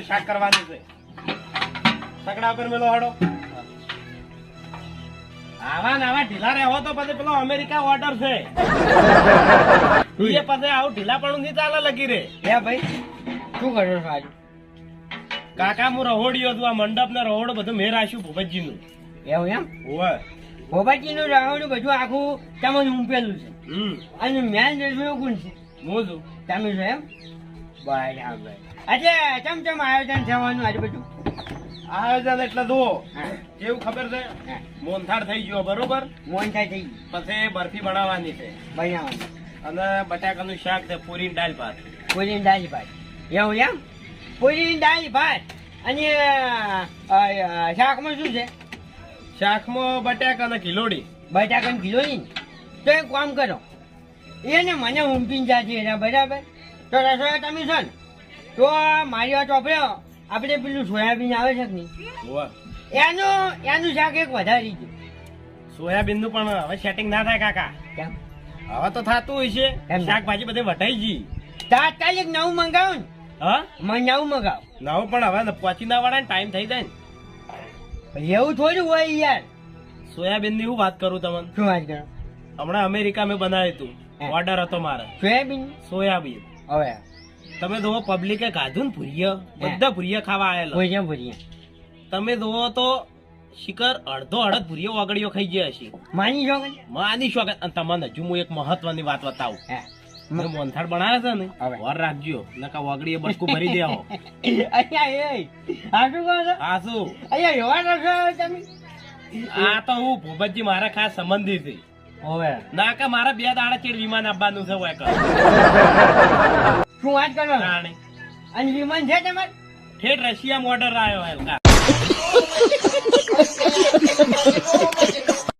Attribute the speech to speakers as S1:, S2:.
S1: શાક કરવાનું છે. સકડા પર મેલો હડો. આવા ને આવા ઢીલા રહેવો તો પછી પેલો અમેરિકા ઓર્ડર છે. એ પછી આવું ઢીલા પણ નહીં ચાલે લગી રે.
S2: ભાઈ શું કરો છો આજે?
S1: કાકા હું રહોડિયો હતું. આ મંડપ ને રહોડો બધું મેં રાખ્યું ભૂપતજી નું.
S2: એવું એમ?
S1: ઓવે.
S2: ભોપાજી નું રાવણું બધું આખું તમને ઉંપેલું છે. અને મેન રેલવે કોણ છે?
S1: હું છું.
S2: તમે છો એમ? બરાબર. આજે ચમ આયોજન થવાનું આજે બધું?
S1: આયોજન એટલે જુઓ
S2: હા.
S1: કેવું ખબર છે?
S2: હા.
S1: મોનથાળ થઈ ગયો બરોબર.
S2: મોહન થાય થઈ
S1: પછી બરફી બનાવવાની છે
S2: બનાવવાનું.
S1: અને બટાકાનું શાક છે, પૂરી દાળ ભાત.
S2: પૂરી દાળ ભાત. એવું એમ? પૂરી દાળ ભાત અને શાકમાં શું છે?
S1: શાકમાં બટાકા અને ખીલોડી.
S2: બટાકાની કિલો નહીં. તો એક કામ કરો, એને મને ઊંઘીને જાતી એના બરાબર. તો રસોઈ તમે છો ને તો મારી વાત વાપર્યો આપણે પેલું સોયાબીન આવે છે કે નહીં,
S1: ઓવે.
S2: એનું શાક એક વધારી દો.
S1: સોયાબીન નું પણ હવે સેટિંગ ના થાય કાકા.
S2: કેમ?
S1: હવે તો થતું હોય છે.
S2: એમ.
S1: શાકભાજી બધે વટાઈ ગઈ.
S2: તાત્કાલિક નવું મંગાવો ને.
S1: હા
S2: નવું મંગાવો.
S1: નવું પણ હવે પહોંચી ના વળે ને ટાઈમ થઈ જાય ને.
S2: એવું થોડું હોય યાર.
S1: સોયાબીન ની હું વાત કરું તમને.
S2: શું વાત કરો?
S1: હમણાં અમેરિકા મેં બનાવ્યું હતું.
S2: હા.
S1: ઓર્ડર હતો મારે
S2: સોયાબીન?
S1: સોયાબીન.
S2: હવે
S1: તમે જોવો પબ્લિકે ખાધું ને ભૂરિયા, બધા ભૂરિયા ખાવા આયેલા.
S2: ભૂરીએ
S1: તમે જોવો તો શિખર અડધો અડધ ભૂરિયો ઓગળીઓ ખાઈ ગયા છે.
S2: માની છો કે?
S1: માની શોખ. અને તમને હજુ હું એક મહત્વની વાત બતાવું.
S2: હા.
S1: મેં મોનથાળ બનાવ્યા છે ને,
S2: હવે.
S1: વાર રાખજો નકા ઓગળીએ બટકું ભરી દેવો.
S2: અહીંયા એ આ શું કહો છો?
S1: આ શું?
S2: અહીંયા એવા રસો તમે?
S1: આ તો હું ભૂપતજી મારા ખાસ સંબંધી છે.
S2: હવે
S1: ના કે મારા 2 દાડા ચેડ વિમાન આપવાનું છે હોય કર.
S2: શું વાત કરો?
S1: રાણી.
S2: અને વિમાન છે તમારે?
S1: ઠેઠ રશિયામાં ઓર્ડર આવ્યો હોય કા.